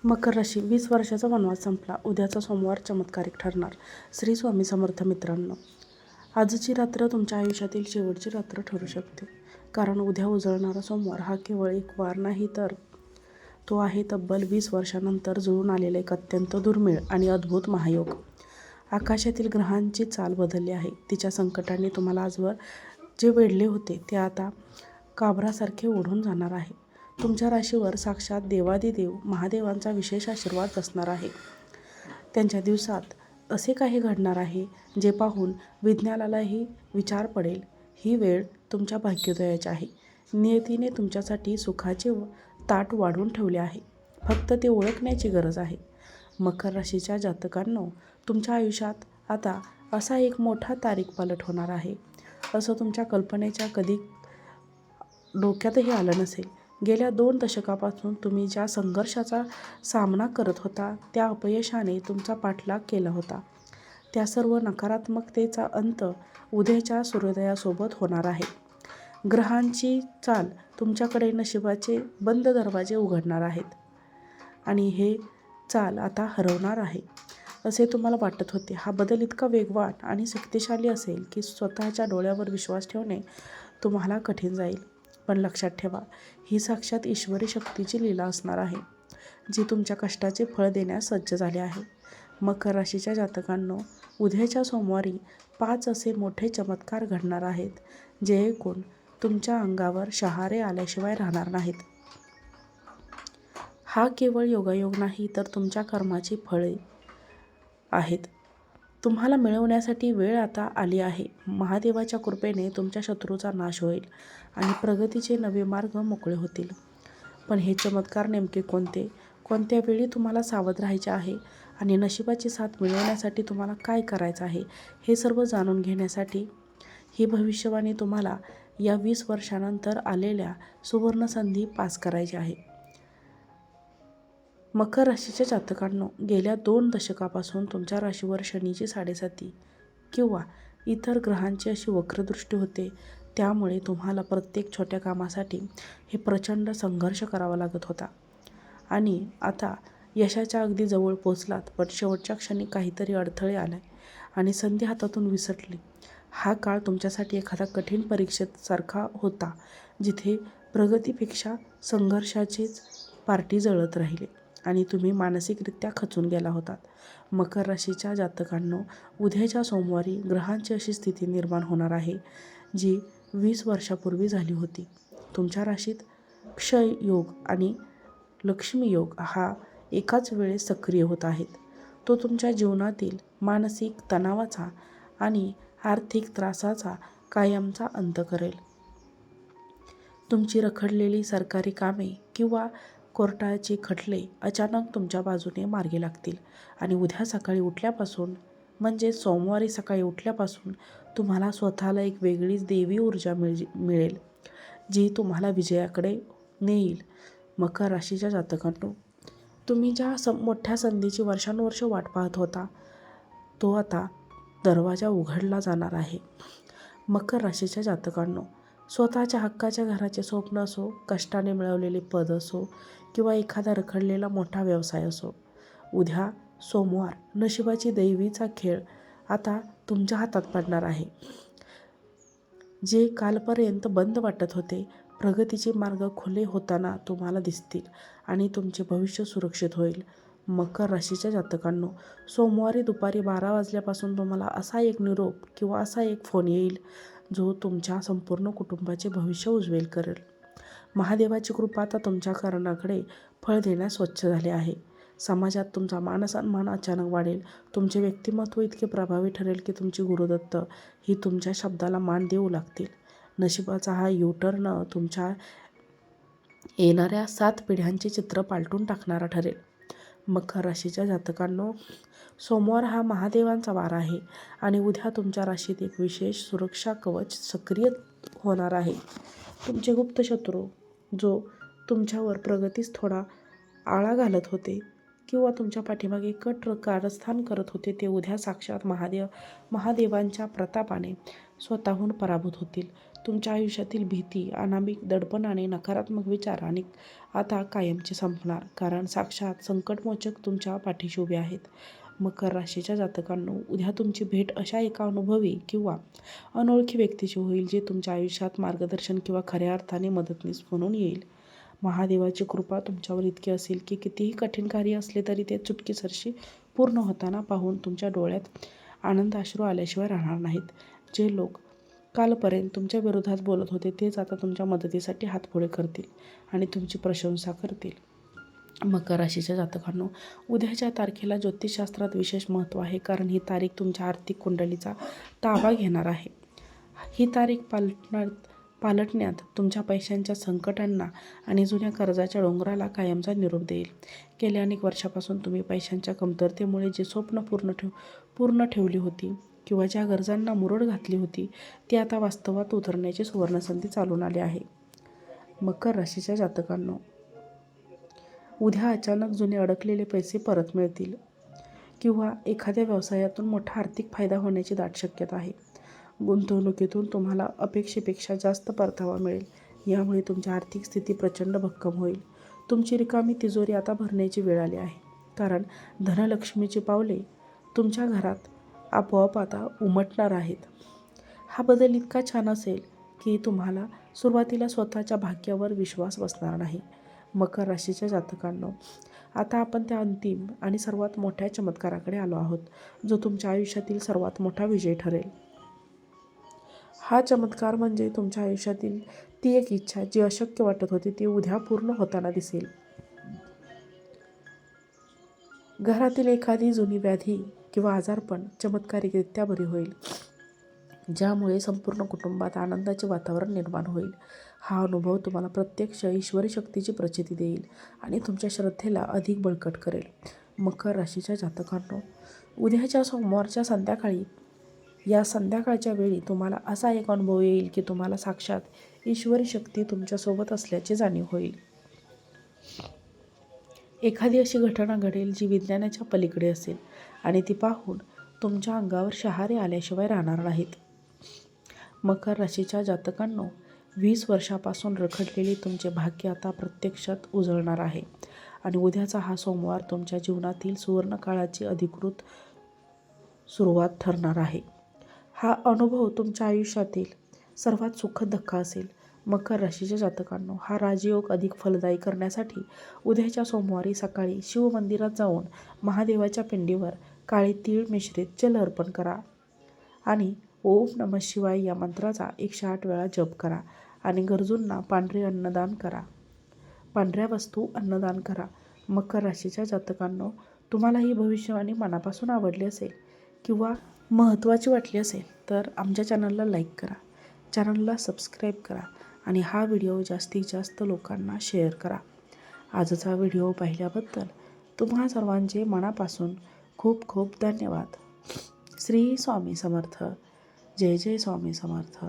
मकर राशी 20 वर्षाचा वनवास संपला. उद्याचा सोमवार चमत्कारिक ठरणार. श्री स्वामी समर्थ. मित्रांनो, आजची रात्र तुमच्या आयुष्यातील शेवटची रात्र ठरू शकते. कारण उद्या उजळणारा सोमवार हा केवळ एक वार नाही, तर तो आहे तब्बल 20 वर्षांनंतर जुळून आलेला एक अत्यंत दुर्मिळ आणि अद्भुत महायोग. आकाशातील ग्रहांची चाल बदलली आहे. तिच्या संकटाने तुम्हाला आजवर जे वेढले होते ते आता काबरासारखे ओढून जाणार आहे. तुमच्या राशीवर साक्षात देवादिदेव महादेवांचा विशेष आशीर्वाद असणार आहे. त्यांच्या दिवसात असे काही घडणार आहे जे पाहून विज्ञानालाही विचार पडेल. ही वेळ तुमच्या भाग्योदयाची आहे. नियतीने तुमच्यासाठी सुखाचे ताट वाढून ठेवले आहे. फक्त ते ओळखण्याची गरज आहे. मकर राशीच्या जातकांनो, तुमच्या आयुष्यात आता असा एक मोठा तारीख पालट होणार आहे, असं तुमच्या कल्पनेच्या कधी डोक्यातही आलं नसेल. गेल्या 2 दशकापासून तुम्ही ज्या संघर्षाचा सामना करत होता, त्या अपयशाने तुमचा पाठलाग केला होता, त्या सर्व नकारात्मकतेचा अंत उद्याच्या सूर्योदयासोबत होणार आहे. ग्रहांची चाल तुमच्याकडे नशिबाचे बंद दरवाजे उघडणार आहेत आणि हे चाल आता हरवणार आहे असे तुम्हाला वाटत होते. हा बदल इतका वेगवान आणि शक्तिशाली असेल की स्वतःच्या डोळ्यावर विश्वास ठेवणे तुम्हाला कठीण जाईल. पण लक्षात ठेवा, ही साक्षात ईश्वरी शक्तीची लीला असणार आहे, जी तुमच्या कष्टाचे फळ देण्यास सज्ज झाले आहे. मकर राशीच्या जातकांनो, उद्याच्या सोमवारी 5 असे मोठे चमत्कार घडणार आहेत, जे ऐकून तुमच्या अंगावर शहारे आल्याशिवाय राहणार नाहीत. हा केवळ योगायोग नाही, तर तुमच्या कर्माची फळे आहेत. तुम्हाला मिळवण्यासाठी वेळ आता आली आहे. महादेवाच्या कृपेने तुमच्या शत्रूचा नाश होईल आणि प्रगतीचे नवे मार्ग मोकळे होतील. पण हे चमत्कार नेमके कोणते? कोणत्या वेळी तुम्हाला सावध राहायचे आहे आणि नशिबाची साथ मिळवण्यासाठी तुम्हाला काय करायचं आहे, हे सर्व जाणून घेण्यासाठी ही भविष्यवाणी तुम्हाला या 20 वर्षांनंतर आलेल्या सुवर्णसंधी पास करायची आहे. मकर राशीच्या जातकांनो, गेल्या 2 दशकापासून तुमच्या राशीवर शनीची 7.5 किंवा इतर ग्रहांची अशी वक्रदृष्टी होते. त्यामुळे तुम्हाला प्रत्येक छोट्या कामासाठी हे प्रचंड संघर्ष करावा लागत होता. आणि आता यशाच्या अगदी जवळ पोचलात, पण शेवटच्या क्षणी काहीतरी अडथळे आले आणि संधी हातातून विसरली. हा काळ तुमच्यासाठी एखादा कठीण परीक्षेसारखा होता, जिथे प्रगतीपेक्षा संघर्षाचेच पार्टी जळत राहिले आणि तुम्ही मानसिकरित्या खचून गेला होतात. मकर राशीच्या जातकांनो, उद्याच्या सोमवारी ग्रहांची अशी स्थिती निर्माण होणार आहे, जी 20 वर्षापूर्वी झाली होती. तुमच्या राशीत क्षय योग आणि लक्ष्मी योग हा एकाच वेळेस सक्रिय होत आहेत. तो तुमच्या जीवनातील मानसिक तणावाचा आणि आर्थिक त्रासाचा कायमचा अंत करेल. तुमची रखडलेली सरकारी कामे किंवा कोर्टाचे खटले अचानक तुमच्या बाजूने मार्गी लागतील आणि उद्या सकाळी उठल्यापासून, म्हणजे सोमवारी सकाळी उठल्यापासून तुम्हाला स्वतःला एक वेगळीच देवी ऊर्जा मिळेल, जी तुम्हाला विजयाकडे नेईल. मकर राशीच्या जातकांनो, तुम्ही ज्या मोठ्या संधीची वर्षानुवर्ष वाट पाहत होता, तो आता दरवाजा उघडला जाणार आहे. मकर राशीच्या जातकांनो, स्वतःच्या हक्काच्या घराचे स्वप्न असो, कष्टाने मिळवलेले पद असो किंवा एखादा रखडलेला मोठा व्यवसाय असो, उद्या सोमवार नशिबाची दैवीचा खेळ आता तुमच्या हातात पडणार आहे. जे कालपर्यंत बंद वाटत होते, प्रगतीचे मार्ग खुले होताना तुम्हाला दिसतील आणि तुमचे भविष्य सुरक्षित होईल. मकर राशीच्या जातकांनो, सोमवारी दुपारी 12 वाजल्यापासून तुम्हाला असा एक निरोप किंवा असा एक फोन येईल, जो तुमच्या संपूर्ण कुटुंबाचे भविष्य उज्ज्वल करेल. महादेवाची कृपा आता तुमच्या कर्णाकडे फळ देण्यास स्वच्छ झाले आहे. समाजात तुमचा मानसन्मान अचानक वाढेल. तुमचे व्यक्तिमत्व इतके प्रभावी ठरेल की तुमची गुरुदत्त ही तुमच्या शब्दाला मान देऊ लागतील. नशिबाचा हा U-टर्न तुमच्या येणाऱ्या 7 पिढ्यांचे चित्र पालटून टाकणारा ठरेल. मकर राशीच्या जातकांनो, सोमवार हा महादेवांचा वार आहे आणि उद्या तुमच्या राशीत एक विशेष सुरक्षा कवच सक्रिय होणार आहे. तुमचे गुप्त शत्रू, जो तुमच्यावर प्रगतीस थोडा आळा घालत होते किंवा तुमच्या पाठीमागे कट कारस्थान करत होते, ते उद्या साक्षात महादेवांच्या प्रतापाने स्वतःहून पराभूत होतील. तुमच्या आयुष्यातील भीती, अनामिक दडपण आणि नकारात्मक विचार आणि आता कायमचे संपणार, कारण साक्षात संकटमोचक तुमच्या पाठीशी उभे आहेत. मकर राशीच्या जातकांनो, उद्या तुमची भेट अशा एका अनुभवी किंवा अनोळखी व्यक्तीची होईल जे तुमच्या आयुष्यात मार्गदर्शन किंवा खऱ्या अर्थाने मदतनीस म्हणून येईल. महादेवाची कृपा तुमच्यावर इतकी असेल की कितीही कठीण कार्य असले तरी ते चुटकीसरशी पूर्ण होताना पाहून तुमच्या डोळ्यात आनंदाश्रू आल्याशिवाय राहणार नाहीत. जे लोक कालपर्यंत तुमच्या विरोधात बोलत होते तेच आता तुमच्या मदतीसाठी हात पुढे करतील आणि तुमची प्रशंसा करतील. मकर राशीच्या जातकांनो, उद्याच्या तारखेला ज्योतिषशास्त्रात विशेष महत्त्व आहे, कारण ही तारीख तुमच्या आर्थिक कुंडलीचा ताबा घेणार आहे. ही तारीख पालटण्यात तुमच्या पैशांच्या संकटांना आणि जुन्या कर्जाच्या डोंगराला कायमचा निरोप देईल. गेल्या अनेक वर्षापासून तुम्ही पैशांच्या कमतरतेमुळे जे स्वप्न पूर्ण ठेवली होती किंवा ज्या गरजांना मुरड घातली होती ती आता वास्तवात उतरण्याची सुवर्णसंधी चालून आली आहे. मकर राशीच्या जातकांनो, उद्या अचानक जुने अडकलेले पैसे परत मिळतील किंवा एखाद्या व्यवसायातून मोठा आर्थिक फायदा होण्याची दाट शक्यता आहे. गुंतवणुकीतून तुम्हाला अपेक्षेपेक्षा जास्त परतावा मिळेल. यामुळे तुमची आर्थिक स्थिती प्रचंड भक्कम होईल. तुमची रिकामी तिजोरी आता भरण्याची वेळ आली आहे, कारण धनलक्ष्मीची पावले तुमच्या घरात आपोआप आता उमटणार आहेत. हा बदल इतका छान असेल की तुम्हाला सुरुवातीला स्वतःच्या भाग्यावर विश्वास बसणार नाही. मकर राशीच्या जातकांनो, आता आपण त्या अंतिम आणि सर्वात मोठ्या चमत्काराकडे आलो आहोत, जो तुमच्या आयुष्यातील सर्वात मोठा विजय ठरेल. हा चमत्कार म्हणजे तुमच्या आयुष्यातील ती एक इच्छा जी अशक्य वाटत होती ती उद्या पूर्ण होताना दिसेल. घरातील एखादी जुनी व्याधी किंवा आजारपण चमत्कारिकरित्या बरी होईल, ज्यामुळे संपूर्ण कुटुंबात आनंदाचे वातावरण निर्माण होईल. हा अनुभव तुम्हाला प्रत्यक्ष ईश्वरी शक्तीची प्रचिती देईल आणि तुमच्या श्रद्धेला अधिक बळकट करेल. मकर राशीच्या जातकांनो, उद्याच्या सोमवारच्या संध्याकाळच्या वेळी तुम्हाला असा एक अनुभव येईल की तुम्हाला साक्षात ईश्वरी शक्ती तुमच्यासोबत असल्याची जाणीव होईल. एखादी अशी घटना घडेल जी विज्ञानाच्या पलीकडे असेल आणि ती पाहून तुमच्या अंगावर शहारे आल्याशिवाय राहणार नाहीत. मकर राशीच्या जातकांनो, 20 वर्षापासून रखडलेले तुमचे भाग्य आता प्रत्यक्षात उजळणार आहे आणि उद्याचा हा सोमवार तुमच्या जीवनातील सुवर्णकाळाची अधिकृत सुरुवात ठरणार आहे. हा अनुभव तुमच्या आयुष्यातील सर्वात सुखद धक्का असेल. मकर राशीच्या जातकांनो, हा राजयोग अधिक फलदायी करण्यासाठी उद्याच्या सोमवारी सकाळी शिव मंदिरात जाऊन महादेवाच्या पिंडीवर काळे तीळ मिश्रित जल अर्पण करा आणि ओम नमः शिवाय या मंत्राचा 108 वेळा जप करा आणि गरजूंना पांढऱ्या वस्तू अन्नदान करा. मकर राशीच्या जातकांनो, तुम्हाला ही भविष्यवाणी मनापासून आवडली असेल किंवा महत्त्वाची वाटली असेल तर आमच्या चॅनलला लाईक करा, चॅनलला सबस्क्राईब करा आणि हा व्हिडिओ जास्तीत जास्त लोकांना शेअर करा. आजचा व्हिडिओ पाहिल्याबद्दल तुम्हा सर्वांचे मनापासून खूप खूप धन्यवाद. श्री स्वामी समर्थ. जय जय स्वामी समर्थ.